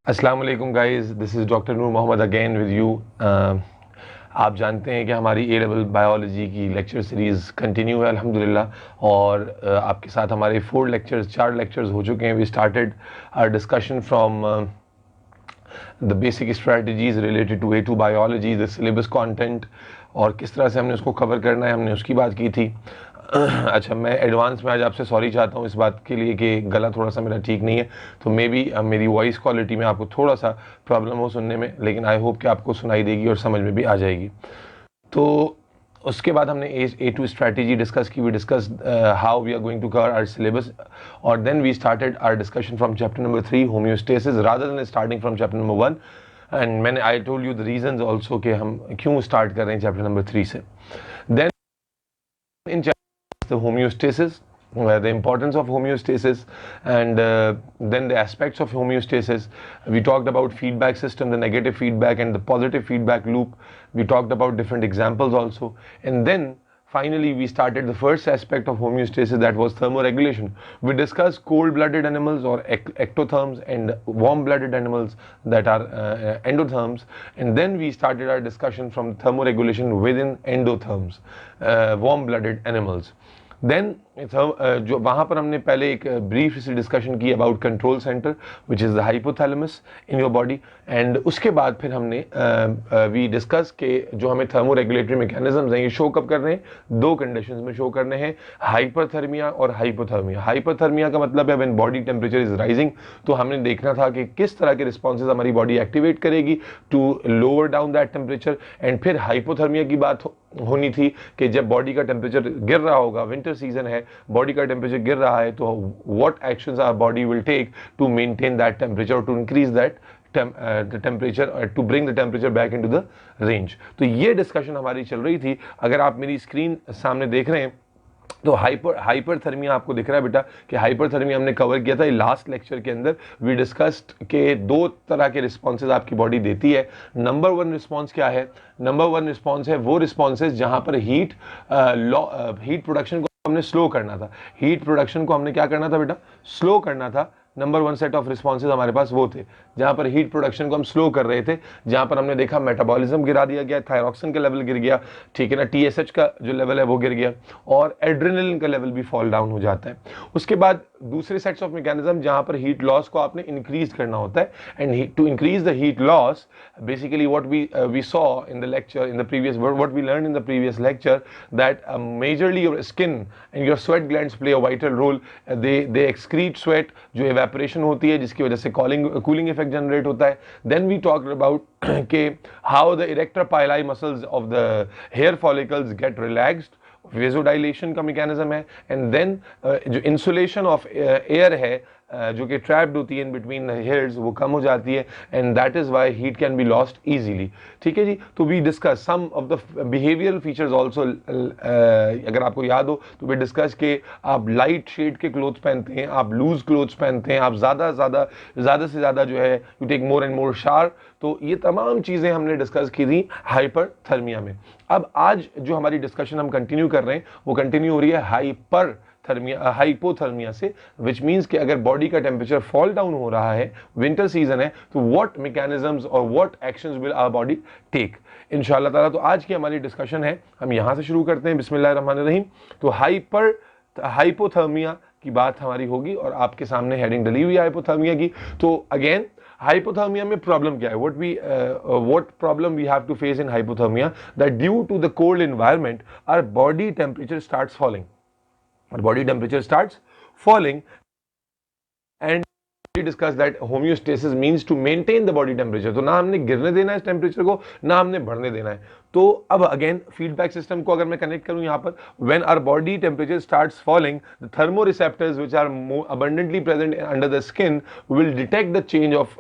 अस्सलाम वालेकुम guys, this is doctor Noor Mohammad again with you. आप जानते हैं कि हमारी ए लेवल बायोलॉजी की लेक्चर सीरीज़ कंटिन्यू है अल्हम्दुलिल्लाह, और आपके साथ हमारे 4 लेक्चर्स हो चुके हैं। We started our discussion from the basic strategies related to A2 biology, the syllabus content, और किस तरह से हमने उसको कवर करना है, हमने उसकी बात की थी। अच्छा, मैं एडवांस में आज आपसे सॉरी चाहता हूँ इस बात के लिए कि गला थोड़ा सा मेरा ठीक नहीं है, तो मे बी मेरी वॉइस क्वालिटी में आपको थोड़ा सा प्रॉब्लम हो सुनने में, लेकिन आई होप कि आपको सुनाई देगी और समझ में भी आ जाएगी। तो उसके बाद हमने A2 स्ट्रैटेजी डिस्कस की। We discuss how we are going to cover our syllabus, और then we started our discussion from chapter number 3 homeostasis rather than starting from chapter number 1। And मैंने I told you the reasons also कि हम क्यों start कर रहे हैं chapter number 3 से। Then in the homeostasis, the importance of homeostasis, and then the aspects of homeostasis. We talked about feedback system, the negative feedback and the positive feedback loop. We talked about different examples also, and then finally we started the first aspect of homeostasis, that was thermoregulation. We discussed cold-blooded animals or ectotherms and warm-blooded animals that are endotherms, and then we started our discussion from thermoregulation within endotherms, warm-blooded animals. देन जो वहाँ पर हमने पहले एक brief सी discussion की about control centre which is the hypothalamus in your body, and उसके बाद फिर हमने वी डिस्कस के जो हमें थर्मो रेगुलेटरी मैकेनिज्म्स हैं ये शो कब कर रहे हैं, 2 कंडीशंस में शो करने हैं, हाइपरथर्मिया और हाइपोथर्मिया। हाइपरथर्मिया का मतलब है when body temperature is rising, तो हमने देखना था कि किस तरह के रिस्पॉन्सेज हमारी बॉडी एक्टिवेट करेगी to lower down that temperature, and फिर हाइपोथर्मिया की बात होनी थी कि जब बॉडी का टेम्परेचर गिर रहा होगा, विंटर सीजन है, बॉडी का टेम्परेचर गिर रहा है, तो what actions our body will take to maintain that temperature, to increase that the temperature, to bring the temperature back into the range। तो ये डिस्कशन हमारी चल रही थी। अगर आप मेरी स्क्रीन सामने देख रहे हैं तो हाइपरथर्मिया आपको दिख रहा है बेटा कि हाइपरथर्मिया हमने कवर किया था लास्ट लेक्चर के अंदर। वी डिस्कस्ड के 2 तरह के रिस्पॉन्सेज आपकी बॉडी देती है। नंबर 1 रिस्पॉन्स क्या है? नंबर 1 रिस्पॉन्स है वो रिस्पॉन्सेज जहां पर हीट प्रोडक्शन को हमने स्लो करना था। हीट प्रोडक्शन को हमने क्या करना था बेटा? स्लो करना था। नंबर 1 सेट ऑफ रिस्पॉन्सेज हमारे पास वो थे जहां पर हीट प्रोडक्शन को हम स्लो कर रहे थे, जहां पर हमने देखा मेटाबॉलिज्म गिरा दिया गया, थायरॉक्सिन का लेवल गिर गया, ठीक है ना, TSH का जो लेवल है वो गिर गया, और एड्रेनलिन का लेवल भी फॉल डाउन हो जाता है। उसके बाद दूसरे सेट्स ऑफ मैकेनिज्म जहां पर हीट लॉस को आपने इंक्रीज करना होता है, and to increase the heat loss basically what we saw in the lecture in the previous what we learn in the previous lecture that majorly your skin and your sweat glands play a vital role. They excrete sweat, जो evaporation होती है जिसकी वजह से cooling effect generate होता है। Then we talked about के how the erector pili muscles of the hair follicles get relaxed, vasodilation का मैकेनिज्म है, एंड देन जो इंसुलेशन ऑफ एयर है जो कि ट्रैप्ड होती है इन बिटवीन द हेयर्स, वो कम हो जाती है, and that is why heat can be lost easily. ठीक है जी। तो we discuss some of the behavioural features also. अगर आपको याद हो तो वी डिस्कस के आप लाइट शेड के क्लोथ्स पहनते हैं, आप लूज क्लोथ्स पहनते हैं, आप ज़्यादा से ज़्यादा जो है you take more and more shower. तो ये तमाम चीज़ें हमने डिस्कस की थी हाइपरथर्मिया में। अब आज जो हमारी डिस्कशन हम कंटिन्यू कर रहे हैं वो कंटिन्यू हो रही है हाइपोथर्मिया से, विच मीन्स कि अगर बॉडी का टेम्परेचर फॉल डाउन हो रहा है, विंटर सीजन है, तो व्हाट मैकेनिज्म्स और what actions will our body take इंशाल्लाह ताला। तो आज की हमारी डिस्कशन है, हम यहां से शुरू करते हैं। बिस्मिल्लाहिर्रहमानिर्रहीम। तो हाइपोथर्मिया की बात हमारी होगी, और आपके सामने हेडिंग डली हुई है हाइपोथर्मिया की। तो अगेन हाइपोथर्मिया में प्रॉब्लम क्या है? what problem we have to face in hypothermia, that due to the cold environment our body temperature starts falling. Our body temperature starts falling, and we discuss that homeostasis means to maintain the body temperature. तो ना हमने गिरने देना है इस temperature को, ना हमने बढ़ने देना है। तो अब अगेन फीडबैक सिस्टम को अगर मैं कनेक्ट करूं यहाँ पर, when our body temperature starts falling, the thermoreceptors which are more abundantly present under the skin will detect the change of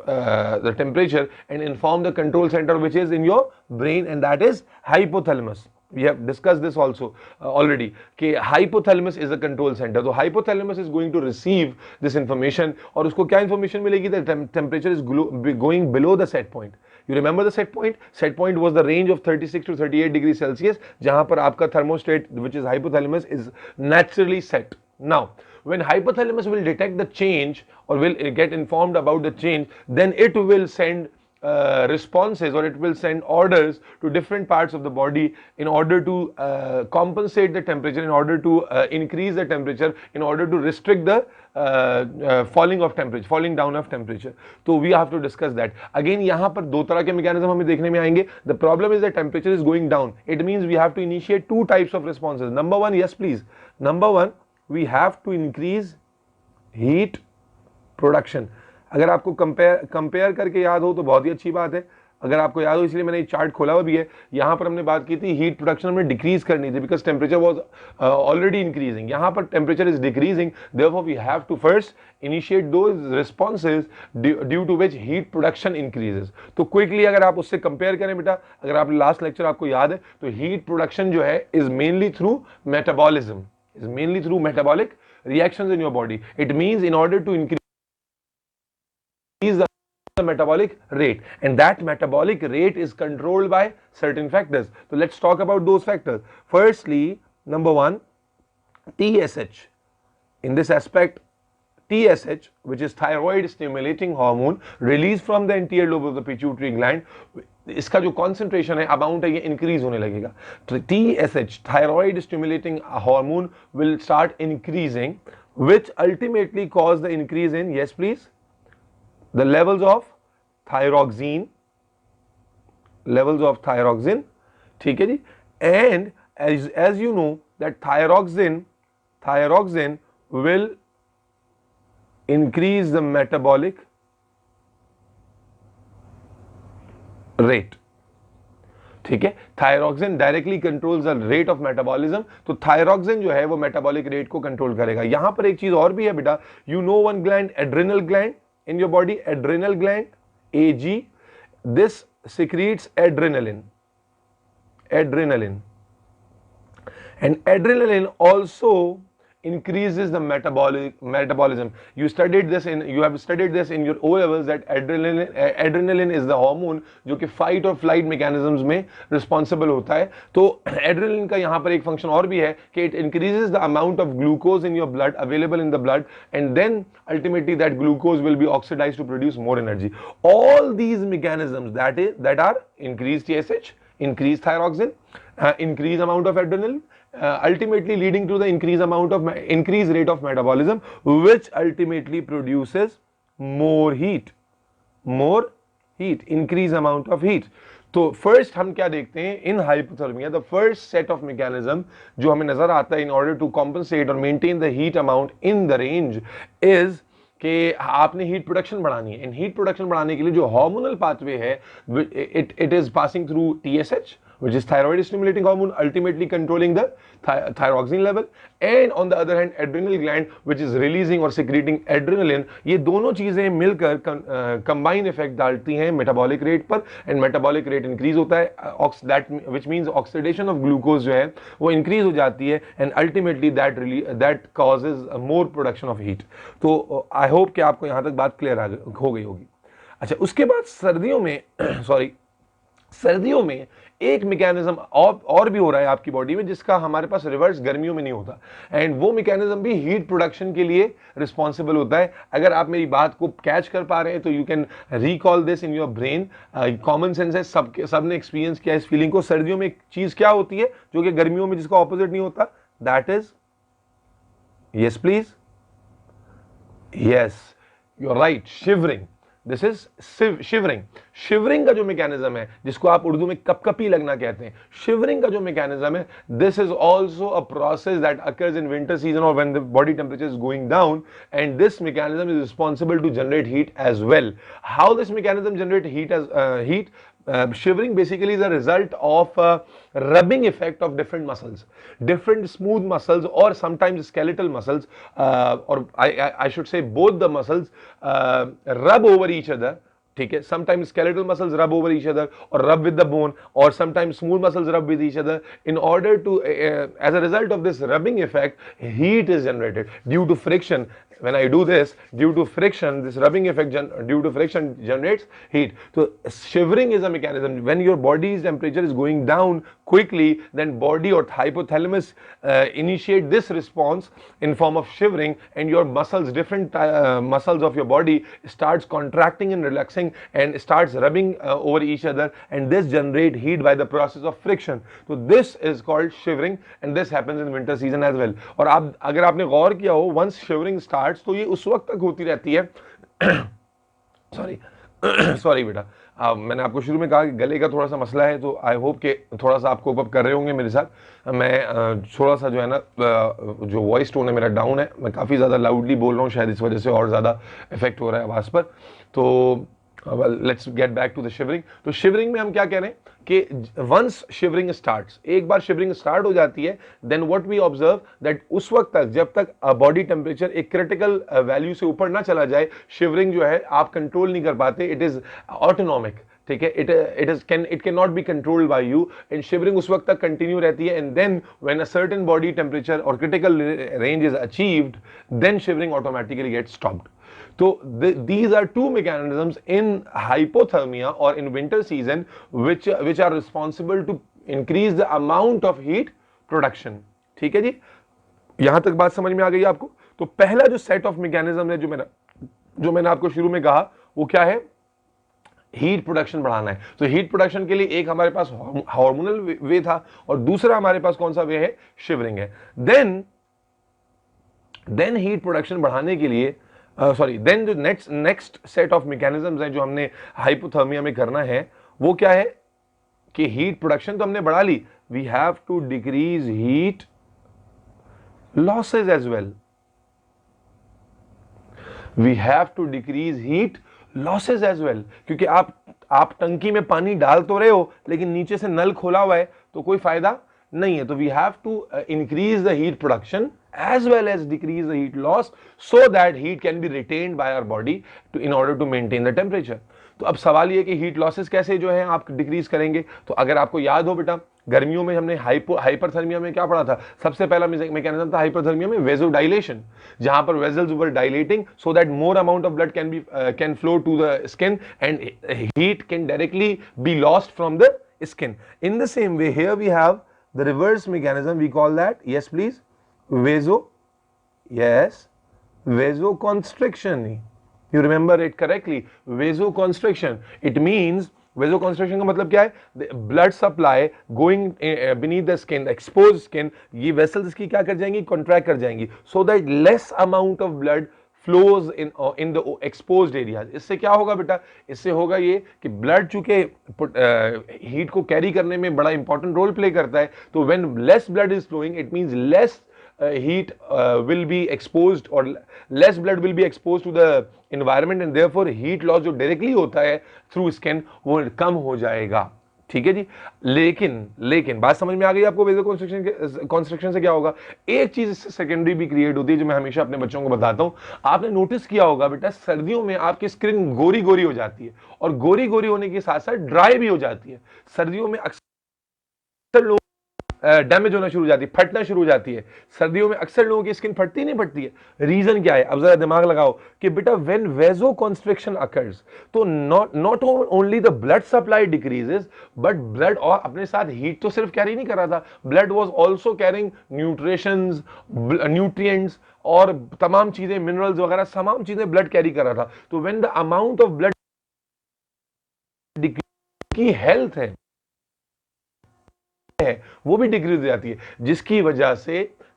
the temperature and inform the control center which is in your brain, and that is hypothalamus. we have discussed this also already कि hypothalamus is a control center. तो hypothalamus is going to receive this information और उसको क्या information मिलेगी? The temperature is going below the set point. You remember the set point? Set point was the range of 36 to 38 degrees Celsius जहां पर आपका thermostat which is hypothalamus is naturally set. Now when hypothalamus will detect the change or will get informed about the change, then it will send responses or it will send orders to different parts of the body in order to compensate the temperature, in order to increase the temperature, in order to restrict the falling down of temperature. So we have to discuss that. Again यहाँ पर दो तरह के mechanism हमें देखने में आएंगे. The problem is that temperature is going down. It means we have to initiate two types of responses. Number one, yes please. Number one, we have to increase heat production. अगर आपको compare करके याद हो तो बहुत ही अच्छी बात है. अगर आपको याद हो, इसलिए मैंने चार्ट खोला हुआ भी है. यहां पर हमने बात की थी हीट प्रोडक्शन हमने डिक्रीज करनी थी because temperature was already increasing. यहां पर temperature is decreasing, therefore we have to first initiate those responses due to which heat production increases. तो क्विकली अगर आप उससे कंपेयर करें बेटा, अगर आप लास्ट लेक्चर आपको याद है तो हीट प्रोडक्शन जो है is mainly through metabolism, is mainly through metabolic reactions in your body. It means in order to increase the metabolic rate, and that metabolic rate is controlled by certain factors. So let's talk about those factors. Firstly, number one, TSH. In this aspect, TSH, which is thyroid stimulating hormone released from the anterior lobe of the pituitary gland, इसका जो concentration है, amount है, ये increase होने लगेगा. तो TSH, thyroid stimulating hormone, will start increasing, which ultimately cause the increase in, yes please, the levels of thyroxine, ठीक है जी. And as you know that thyroxine will increase the metabolic rate. ठीक है, thyroxine directly controls the rate of metabolism. तो thyroxine जो है वो metabolic rate को control करेगा. यहां पर एक चीज और भी है बेटा, you know one gland, adrenal gland in your body, adrenal gland AG, this secretes adrenaline, and adrenaline also increases the metabolism. You have studied this in your O levels that adrenaline is the hormone जो कि fight or flight mechanisms में responsible होता है. तो adrenaline का यहाँ पर एक function और भी है कि it increases the amount of glucose in your blood, available in the blood, and then ultimately that glucose will be oxidized to produce more energy. All these mechanisms that are increased TSH, increased thyroxine, increased amount of adrenaline, ultimately leading to the increased rate of metabolism, which ultimately produces more heat, increased amount of heat. तो first हम क्या देखते हैं in hypothermia, the first set of mechanism जो हमें नजर आता है इन ऑर्डर टू कॉम्पनसेट और maintain the heat amount in the range is कि आपने हीट प्रोडक्शन बढ़ानी है. इन हीट प्रोडक्शन बढ़ाने के लिए जो हार्मोनल पाथवे है, it is passing through TSH, which is thyroid stimulating hormone, ultimately controlling the thyroxine level, and on the other hand adrenal gland which is releasing or secreting adrenaline. ये दोनों चीजें मिलकर combine effect डालती हैं metabolic rate पर, and metabolic rate increase होता है, that which means oxidation of glucose जो है वो increase हो जाती है, and ultimately that causes more production of heat. तो I hope कि आपको यहाँ तक बात clear हो गई होगी. अच्छा, उसके बाद सर्दियों में एक मैकेनिज्म और भी हो रहा है आपकी बॉडी में जिसका हमारे पास रिवर्स गर्मियों में नहीं होता, एंड वो मैकेनिज्म भी हीट प्रोडक्शन के लिए रिस्पॉन्सिबल होता है. अगर आप मेरी बात को कैच कर पा रहे हैं तो you can recall this in your brain. Common sense है, सबने एक्सपीरियंस किया इस फीलिंग को. सर्दियों में एक चीज क्या होती है जो कि गर्मियों में जिसका ऑपोजिट नहीं होता, that is, yes please, yes you are right, shivering. This is shivering. Shivering का जो मैकेनिज्म है जिसको आप उर्दू में कपकपी लगना कहते हैं, शिवरिंग का जो मैकेनिज्म है, this is also a process that occurs in winter season और when the body temperature is going down, and this mechanism is responsible to generate heat as well. How this mechanism generate heat? Shivering basically is a result of rubbing effect of different muscles, different smooth muscles or sometimes skeletal muscles, or I should say both the muscles rub over each other. ठीक है. Sometimes skeletal muscles rub over each other or rub with the bone, or sometimes smooth muscles rub with each other. In order to, as a result of this rubbing effect, heat is generated due to friction. When I do this, due to friction, this rubbing effect due to friction generates heat. So shivering is a mechanism. When your body's temperature is going down quickly, then body or hypothalamus initiate this response in form of shivering, and your muscles, different muscles of your body starts contracting and relaxing and starts rubbing over each other, and this generate heat by the process of friction. So this is called shivering, and this happens in winter season as well. और आप अगर आपने गौर किया हो, once shivering starts तो ये उस वक्त तक होती रहती है. सॉरी बेटा, मैंने आपको शुरू में कहा कि गले का थोड़ा सा मसला है, तो आई होप कि थोड़ा सा आप कोप अप कर रहे होंगे मेरे साथ. मैं थोड़ा सा जो है ना, जो वॉइस टोन है मेरा डाउन है, मैं काफ़ी ज़्यादा लाउडली बोल रहा हूँ, शायद इस वजह से और ज़्यादा इफेक्ट हो रहा है आवाज़ पर. तो let's get back to the shivering. तो शिवरिंग में हम क्या कह रहे हैं कि वंस शिवरिंग स्टार्ट्स, एक बार शिवरिंग स्टार्ट हो जाती है, then what we observe that उस वक्त तक जब तक बॉडी टेम्परेचर एक क्रिटिकल वैल्यू से ऊपर ना चला जाए, शिवरिंग जो है आप कंट्रोल नहीं कर पाते. इट इज ऑटोनॉमिक, ठीक है. It can not be controlled by you, and shivering उस वक्त तक कंटिन्यू रहती है. And then when a certain body temperature और critical range is achieved, then shivering automatically get stopped. So these are two mechanisms in hypothermia or in winter season which are responsible to increase the amount of heat production. ठीक है जी, यहां तक बात समझ में आ गई आपको. तो पहला जो सेट ऑफ मैकेनिज्म है जो मैंने आपको शुरू में कहा, वो क्या है? हीट प्रोडक्शन बढ़ाना है. तो हीट प्रोडक्शन के लिए एक हमारे पास हार्मोनल वे था, और दूसरा हमारे पास कौन सा वे है? शिवरिंग है. देन हीट प्रोडक्शन बढ़ाने के लिए देन जो नेक्स्ट सेट ऑफ मैकेनिज्म्स हैं जो हमने हाइपोथर्मिया में करना है, वो क्या है कि हीट प्रोडक्शन तो हमने बढ़ा ली, we have to decrease heat losses as well. We have to decrease heat losses as well, क्योंकि आप टंकी में पानी डाल तो रहे हो, लेकिन नीचे से नल खोला हुआ है तो कोई फायदा नहीं है. तो we have to increase the heat production as well as decrease the heat loss so that heat can be retained by our body in order to maintain the temperature. तो अब सवाल ये कि हीट लॉसेस कैसे जो है आप decrease करेंगे. तो अगर आपको याद हो बेटा, गर्मियों में हमने हाइपरथर्मिया में क्या पढ़ा था? सबसे पहला मैकेनिज्म था हाइपरथर्मिया में वेजोडाइलेशन, जहां पर vessels were dilating so that more amount of blood can flow to the skin and heat can directly be lost from the skin. In the same way here we have the reverse mechanism, we call that, yes please, vasoconstriction. You remember it correctly, vasoconstriction. It means vasoconstriction का मतलब क्या है? Blood supply going beneath the skin, exposed skin, ये vessels इसकी क्या कर जाएंगी? Contract कर जाएंगी, so that less amount of blood flows in the exposed areas. इससे क्या होगा बेटा? इससे होगा ये कि ब्लड चूंकि हीट को कैरी करने में बड़ा इंपॉर्टेंट रोल प्ले करता है, तो when less blood is flowing, it means less heat will be exposed or less blood will be exposed to the environment, and therefore heat loss जो directly होता है through skin वो कम हो जाएगा. ठीक है जी. लेकिन बात समझ में आ गई आपको? वेसोकॉन्स्ट्रिक्शन से क्या होगा? एक चीज इससे सेकेंडरी भी क्रिएट होती है जो मैं हमेशा अपने बच्चों को बताता हूं. आपने नोटिस किया होगा बेटा, सर्दियों में आपकी स्किन गोरी गोरी हो जाती है, और गोरी गोरी होने के साथ साथ ड्राई भी हो जाती है. सर्दियों में अक्सर लोग डैमेज होना शुरू हो जाती है, फटना शुरू हो जाती है. सर्दियों में अक्सर लोगों की स्किन फटती नहीं फटती है. रीजन क्या है? अब जरा दिमाग लगाओ कि बेटा व्हेन वेसोकॉन्स्ट्रिक्शन अकर्स, तो not only the blood supply decreases, but blood और अपने साथ हीट तो सिर्फ कैरी नहीं कर रहा था, blood was also carrying nutritions, nutrients और तमाम चीजें, मिनरल्स वगैरह तमाम चीजें ब्लड कैरी कर रहा था. तो when the amount of blood की हेल्थ है वो भी डिक्रीज हो जाती है,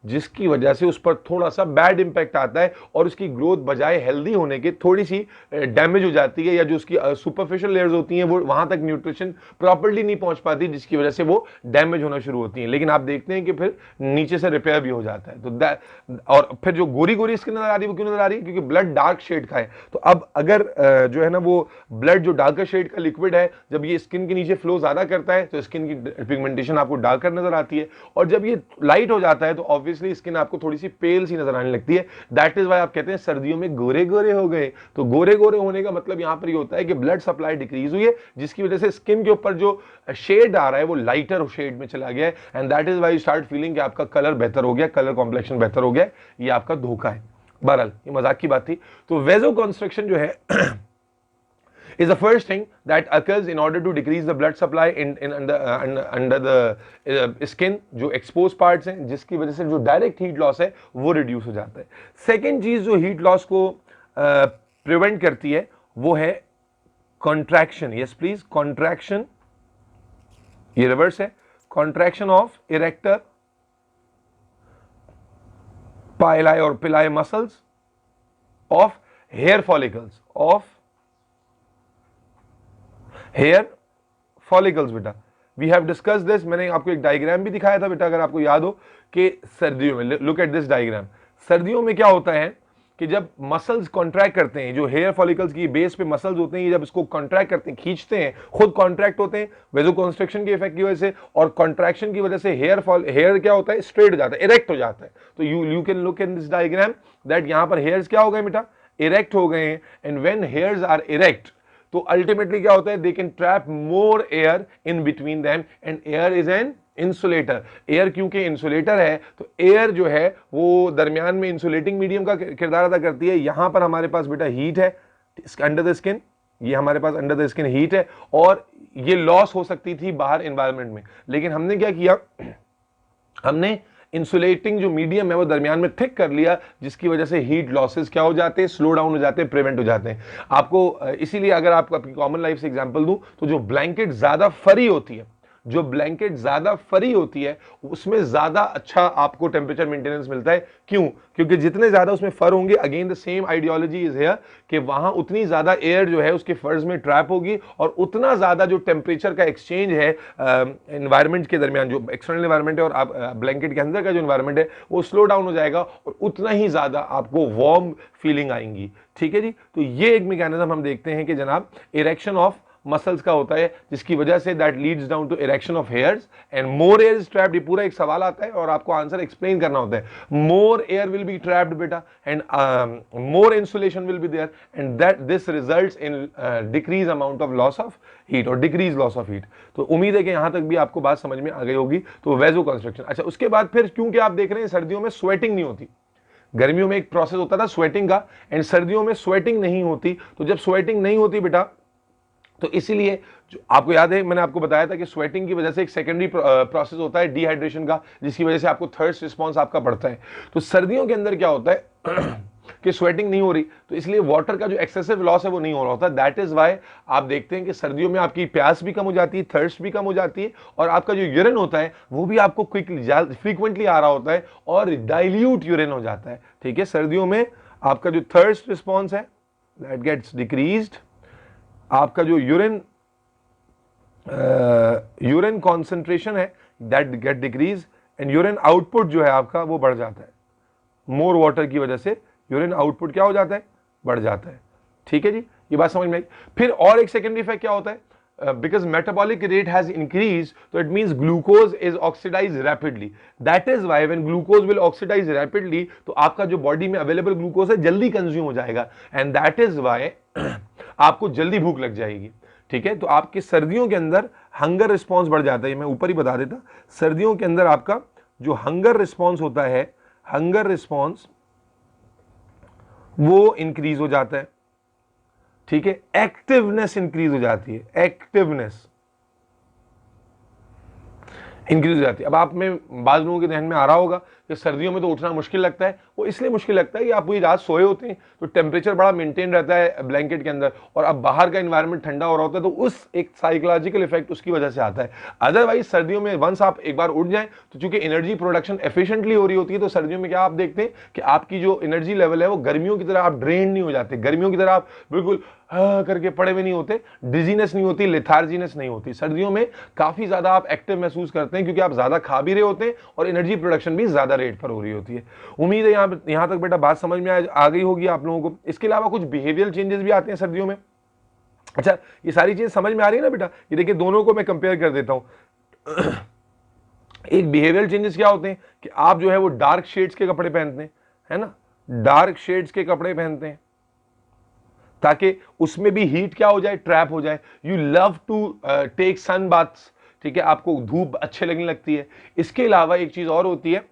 जिसकी वजह से उस पर थोड़ा सा बैड इंपैक्ट आता है, और उसकी ग्रोथ बजाय हेल्दी होने के थोड़ी सी डैमेज हो जाती है, या जो उसकी सुपरफिशियल लेयर्स होती हैं वो वहां तक न्यूट्रिशन प्रॉपर्ली नहीं पहुंच पाती, जिसकी वजह से वो डैमेज होना शुरू होती हैं. लेकिन आप देखते हैं कि फिर नीचे से रिपेयर भी हो जाता है. तो और फिर जो गोरी गोरी स्किन नजर आ रही है वो क्यों नजर आ रही है? क्योंकि ब्लड डार्क शेड का है. तो अब अगर जो है ना वो ब्लड जो डार्कर शेड का लिक्विड है, जब ये स्किन के नीचे फ्लो ज्यादा करता है तो स्किन की पिगमेंटेशन आपको डार्कर नजर आती है, और जब ये लाइट हो जाता है तो ऑब्वियसली स्किन आपको थोड़ी सी पेल सी नजर आने लगती है। दैट इज वाई आप कहते हैं सर्दियों में गोरे गोरे हो गए। तो गोरे गोरे होने का मतलब यहां पर ये होता है कि ब्लड सप्लाई डिक्रीज हुई है, जिसकी वजह से स्किन के ऊपर जो शेड आ रहा है वो लाइटर शेड में चला गया है, and that is why you start feeling कि आपका कलर बेहतर हो गया, कलर कॉम्प्लेक्शन बेहतर हो गया। ये आपका धोखा है। बहरहाल ये मजाक की बात थी। तो वेसोकॉन्स्ट्रिक्शन जो है is the first thing that occurs in order to decrease the blood supply in under the skin, जो exposed parts हैं, जिसकी वजह से जो direct heat loss है वो reduce हो जाता है। Second चीज जो heat loss को prevent करती है वो है contraction। Yes please, contraction, ये reverse है, contraction of erector pili or pili muscles of hair follicles, of hair follicles. बेटा वी हैव डिस्कस दिस, मैंने आपको एक डायग्राम भी दिखाया था बेटा, अगर आपको याद हो कि सर्दियों में, लुक एट दिस डायग्राम। सर्दियों में क्या होता है कि जब मसल्स कॉन्ट्रैक्ट करते हैं, जो हेयर फॉलिकल्स की बेस पे मसल्स होते हैं, ये जब इसको कॉन्ट्रैक्ट करते हैं, खींचते हैं, खुद कॉन्ट्रैक्ट होते हैं वेसोकॉन्स्ट्रिक्शन के इफेक्ट की वजह से, और कॉन्ट्रैक्शन की वजह से हेयर क्या होता है, स्ट्रेट हो जाता है, इरेक्ट हो जाता है। तो you can look in this diagram that यहां पर हेयर्स क्या हो गए बेटा, इरेक्ट हो गए हैं। And when hairs are erect, तो अल्टीमेटली क्या होता है, they can trap more air in between them, and air is an insulator. Air क्योंकि इंसुलेटर है, तो एयर जो है वो दरमियान में इंसुलेटिंग मीडियम का किरदार अदा करती है। यहां पर हमारे पास बेटा हीट है अंडर द स्किन, ये हमारे पास अंडर द स्किन हीट है, और ये लॉस हो सकती थी बाहर एनवायरमेंट में, लेकिन हमने क्या किया, हमने इंसुलेटिंग जो मीडियम है वो दरमियान में थिक कर लिया, जिसकी वजह से हीट लॉसेस क्या हो जाते हैं, स्लो डाउन हो जाते हैं, प्रिवेंट हो जाते हैं। आपको इसीलिए अगर आपको अपनी कॉमन लाइफ से एग्जांपल दूं, तो जो ब्लैंकेट ज्यादा फरी होती है, जो ब्लैंकेट ज्यादा फरी होती है, उसमें ज्यादा अच्छा आपको टेम्परेचर मेंटेनेंस मिलता है। क्यों? क्योंकि जितने ज्यादा उसमें फर होंगे, again the same ideology is here, कि वहां उतनी ज्यादा एयर जो है उसके फर्स में ट्रैप होगी, और उतना ज्यादा जो टेम्परेचर का एक्सचेंज है एनवायरमेंट के दरमियान, जो एक्सटर्नल एनवायरमेंट है और ब्लैंकेट के अंदर का जो एनवायरमेंट है, वो स्लो डाउन हो जाएगा, और उतना ही ज्यादा आपको वार्म फीलिंग आएंगी। ठीक है जी। तो ये एक मैकेनिज्म हम देखते हैं कि जनाब इरेक्शन ऑफ मसल्स का होता है, जिसकी वजह से that leads down to erection of hairs and more air is trapped. ये पूरा एक सवाल आता है और आपको आंसर एक्सप्लेन करना होता है। More air will be trapped बेटा, and more insulation will be there, and that this results in decrease amount of loss of heat और डिक्रीज लॉस ऑफ हीट। तो उम्मीद है कि यहां तक भी आपको बात समझ में आ गई होगी। तो वेसोकॉन्स्ट्रिक्शन। अच्छा, उसके बाद फिर क्योंकि आप देख रहे हैं सर्दियों में स्वेटिंग नहीं होती, गर्मियों में एक प्रोसेस होता था स्वेटिंग का, एंड सर्दियों में स्वेटिंग नहीं होती। तो जब स्वेटिंग नहीं होती बेटा, तो इसीलिए जो आपको याद है, मैंने आपको बताया था कि स्वेटिंग की वजह से एक सेकेंडरी प्रोसेस होता है डिहाइड्रेशन का, जिसकी वजह से आपको थर्स्ट रिस्पॉन्स आपका बढ़ता है। तो सर्दियों के अंदर क्या होता है कि स्वेटिंग नहीं हो रही, तो इसलिए वाटर का जो एक्सेसिव लॉस है वो नहीं हो रहा होता। दैट इज वाई आप देखते हैं कि सर्दियों में आपकी प्यास भी कम हो जाती है, थर्स्ट भी कम हो जाती है, और आपका जो यूरिन होता है वो भी आपको क्विकली फ्रीक्वेंटली आ रहा होता है, और डाइल्यूट यूरिन हो जाता है। ठीक है, सर्दियों में आपका जो थर्स्ट रिस्पॉन्स है दैट गेट्स डिक्रीज्ड, आपका जो यूरिन कॉन्सेंट्रेशन है that get decrease, and urine output जो है आपका वो बढ़ जाता है। मोर वाटर की वजह से यूरिन आउटपुट क्या हो जाता है, बढ़ जाता है। ठीक है जी, ये बात समझ में आई। फिर और एक सेकेंडरी इफेक्ट क्या होता है, because metabolic rate has increased, so it means glucose is oxidized rapidly. That is why when glucose will oxidize rapidly, तो आपका जो बॉडी में अवेलेबल ग्लूकोज है जल्दी कंज्यूम हो जाएगा, and that is why आपको जल्दी भूख लग जाएगी। ठीक है, तो आपके सर्दियों के अंदर हंगर रिस्पॉन्स बढ़ जाता है। मैं ऊपर ही बता देता, सर्दियों के अंदर आपका जो हंगर रिस्पॉन्स होता है, हंगर रिस्पॉन्स वो इंक्रीज हो जाता है। ठीक है, एक्टिवनेस इंक्रीज हो जाती है, एक्टिवनेस इंक्रीज हो जाती है। अब आप में बाज लोगों के ध्यान में आ रहा होगा कि सर्दियों में तो उठना मुश्किल लगता है। वो इसलिए मुश्किल लगता है कि आप पूरी रात सोए होते हैं, तो टेम्परेचर बड़ा मेंटेन रहता है ब्लैंकेट के अंदर, और अब बाहर का एनवायरनमेंट ठंडा हो रहा होता है, तो उस एक साइकोलॉजिकल इफेक्ट उसकी वजह से आता है। अदरवाइज सर्दियों में वंस आप एक बार उठ जाएं, तो चूंकि एनर्जी प्रोडक्शन एफिशिएंटली हो रही होती है, तो सर्दियों में क्या आप देखते हैं कि आपकी जो एनर्जी लेवल है वो गर्मियों की तरह आप ड्रेन नहीं हो जाते, गर्मियों की तरह आप बिल्कुल करके पड़े हुए नहीं होते, डिजीनेस नहीं होती, लेथार्जीनेस नहीं होती। सर्दियों में काफी ज्यादा आप एक्टिव महसूस करते हैं, क्योंकि आप ज्यादा खा भी रहे होते हैं और एनर्जी प्रोडक्शन भी ज्यादा रेट पर हो रही होती है। उम्मीद है यहां तक बेटा बात समझ में आ गई होगी आप लोगों को। इसके अलावा कुछ बिहेवियरल चेंजेस भी आते हैं सर्दियों में। अच्छा, ये सारी चीज समझ में आ रही है ना बेटा? ये देखिए, दोनों को मैं कंपेयर कर देता हूं। एक बिहेवियरल चेंजेस क्या होते हैं कि आप जो है वो डार्क शेड्स के कपड़े पहनते हैं, है ना, डार्क शेड्स के कपड़े पहनते हैं ताकि उसमें भी हीट क्या हो जाए, ट्रैप हो जाए। You love to take sun baths, ठीक है, आपको धूप अच्छे लगने लगती है। इसके अलावा एक चीज और होती है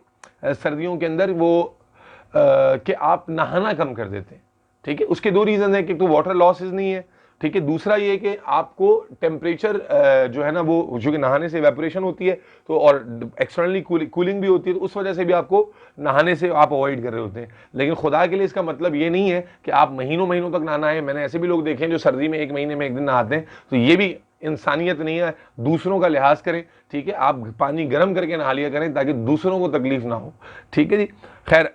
सर्दियों के अंदर, वो कि आप नहाना कम कर देते हैं, ठीक है। उसके दो रीजन है कि तो वाटर लॉसेस नहीं है, ठीक है, दूसरा ये कि आपको टेम्परेचर जो है ना वो जो कि नहाने से इवेपोरेशन होती है तो, और एक्सटर्नली कूलिंग भी होती है, तो उस वजह से भी आपको नहाने से आप अवॉइड कर रहे होते हैं। लेकिन खुदा के लिए इसका मतलब ये नहीं है कि आप महीनों महीनों तक नहाना है। मैंने ऐसे भी लोग देखे हैं जो सर्दी में एक महीने में एक दिन नहाते हैं, तो ये भी इंसानियत नहीं है। दूसरों का लिहाज करें, ठीक है, आप पानी गर्म करके नहा लिया करें ताकि दूसरों को तकलीफ ना हो, ठीक है जी। खैर,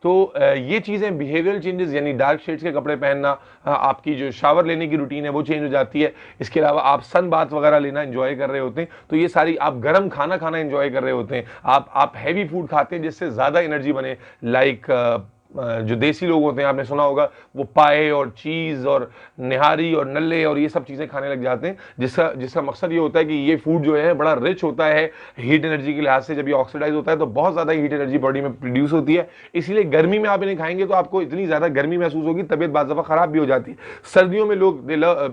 तो ये चीज़ें बिहेवियरल चेंजेस यानी डार्क शेड्स के कपड़े पहनना, आपकी जो शावर लेने की रूटीन है वो चेंज हो जाती है। इसके अलावा आप सन बाथ वगैरह लेना एंजॉय कर रहे होते हैं, तो ये सारी, आप गर्म खाना खाना एंजॉय कर रहे होते हैं, आप हैवी फूड खाते हैं जिससे ज़्यादा एनर्जी बने, लाइक जो देसी लोग होते हैं आपने सुना होगा वो पाए और चीज़ और निहारी और नल्ले और ये सब चीज़ें खाने लग जाते हैं, जिसका जिसका मकसद ये होता है कि ये फूड जो है बड़ा रिच होता है हीट एनर्जी के लिहाज से। जब ये ऑक्सीडाइज होता है तो बहुत ज़्यादा हीट एनर्जी बॉडी में प्रोड्यूस होती है, इसलिए गर्मी में आप इन्हें खाएंगे तो आपको इतनी ज़्यादा गर्मी महसूस होगी, तबियत बाज़ दफ़ा ख़राब भी हो जाती है। सर्दियों में लोग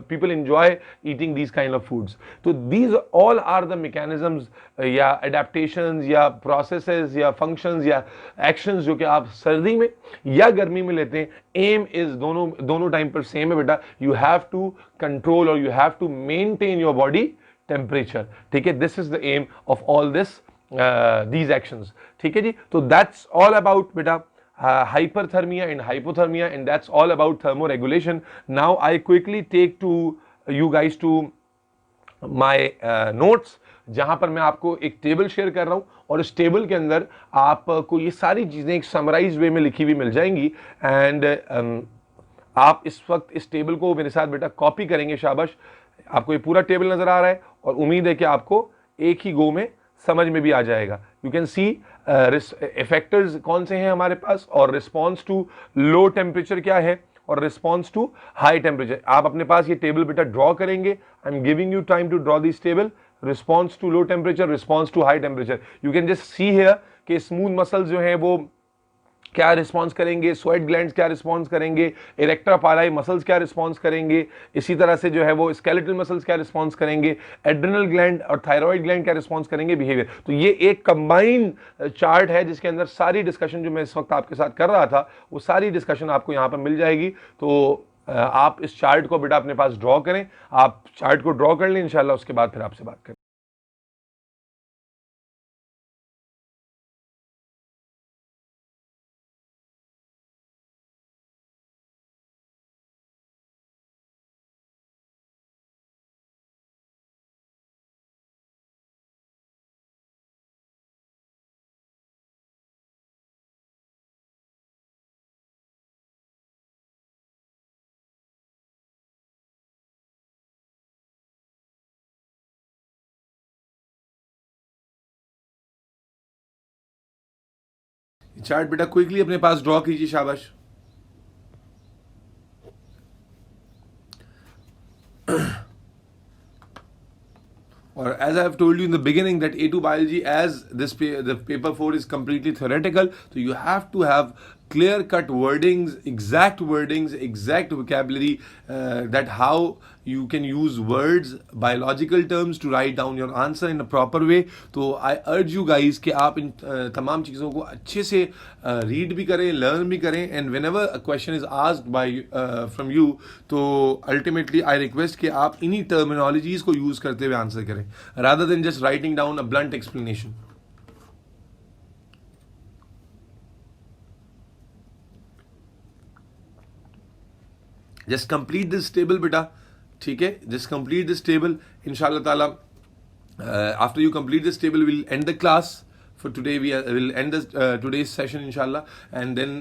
people enjoy eating these kind of foods. तो these all are the mechanisms या एडेप्टेशंस या प्रोसेसेस या फंक्शंस या एक्शंस जो कि आप सर्दी में या गर्मी में लेते हैं। एम इज दोनों दोनों टाइम पर सेम है बेटा, यू हैव टू कंट्रोल और you have to maintain your body temperature, ठीक है। This is the aim of all this these actions, ठीक है जी। तो दैट्स ऑल अबाउट बेटा hyperthermia and hypothermia, and that's all about thermoregulation. Now I quickly take to you guys to my notes, जहां पर मैं आपको एक टेबल शेयर कर रहा हूं, और इस टेबल के अंदर आपको ये सारी चीजें एक समराइज वे में लिखी हुई मिल जाएंगी। एंड आप इस वक्त इस टेबल को मेरे साथ बेटा कॉपी करेंगे, शाबाश। आपको ये पूरा टेबल नजर आ रहा है और उम्मीद है कि आपको एक ही गो में समझ में भी आ जाएगा। यू कैन सी इफेक्टर्स कौन से हैं हमारे पास, और रिस्पॉन्स टू लो टेम्परेचर क्या है, और रिस्पॉन्स टू हाई टेम्परेचर। आप अपने पास ये टेबल बेटा ड्रॉ करेंगे। I am giving you time to draw this table, response to low temperature, response to high temperature. You can just see here कि smooth muscles जो हैं वो क्या रिस्पॉन्स करेंगे, स्वेट ग्लैंड्स क्या रिस्पॉन्स करेंगे, इरेक्टा पालाई मसल्स क्या response करेंगे, इसी तरह से जो है वो स्केलेटल मसल्स क्या रिस्पॉन्स करेंगे, एड्रिनल ग्लैंड और थायराइड ग्लैंड क्या रिस्पॉन्स करेंगे, बिहेवियर। तो ये एक कंबाइंड चार्ट है जिसके अंदर सारी डिस्कशन जो मैं इस वक्त आपके साथ कर रहा था वो सारी डिस्कशन आपको यहाँ पर मिल जाएगी। तो आप इस चार्ट को बेटा अपने पास ड्रॉ करें, आप चार्ट को ड्रॉ कर लें, इंशाल्लाह उसके बाद फिर आपसे बात करें। चार्ट बेटा क्विकली अपने पास ड्रॉ कीजिए, शाबाश। Or as I have told you in the beginning that A2 biology, as the paper 4 is completely theoretical, so you have to have clear-cut wordings, exact vocabulary, that how you can use words, biological terms to write down your answer in a proper way. तो I urge you guys कि आप इन तमाम चीज़ों को अच्छे से read भी करें, लर्न भी करें, and whenever a question is asked by from you, तो ultimately I request कि आप इन्हीं terminologies को use करते हुए आंसर करें, rather than just writing down a blunt explanation. Just complete this table बेटा, ठीक है, just complete this table, inshallah ताला. After you complete this table, we'll end the class for today. We'll end this today's session inshallah, and then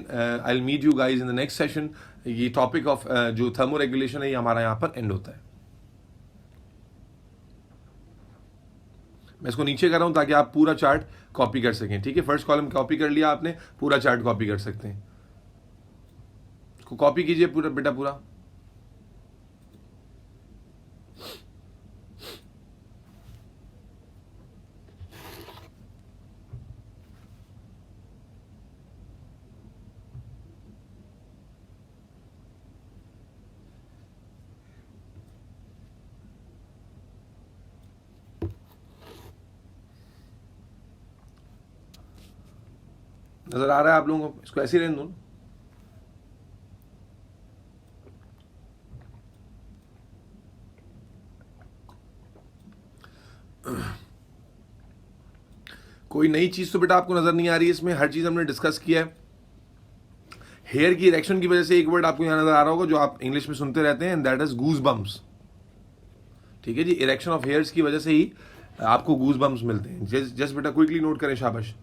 I'll meet you guys in the next session. ये topic of जो thermoregulation है ये हमारा यहाँ पर end होता है। मैं इसको नीचे कर रहा हूँ ताकि आप पूरा चार्ट कॉपी कर सकें, ठीक है। फर्स्ट कॉलम कॉपी कर लिया आपने, पूरा चार्ट कॉपी कर सकते हैं। इसको कॉपी कीजिए पूरा बेटा, पूरा। नजर आ रहा है आप लोगों को? इसको ऐसे ही रहने दो। कोई नई चीज तो बेटा आपको नजर नहीं आ रही है इसमें, हर चीज हमने डिस्कस किया है। हेयर की इरेक्शन की वजह से एक वर्ड आपको यहां नजर आ रहा होगा जो आप इंग्लिश में सुनते रहते हैं, and that is goose bumps. ठीक है जी, इरेक्शन ऑफ हेयर्स की वजह से ही आपको गूज बम्प्स मिलते हैं। जस्ट बेटा क्विकली नोट करें, शाबाश।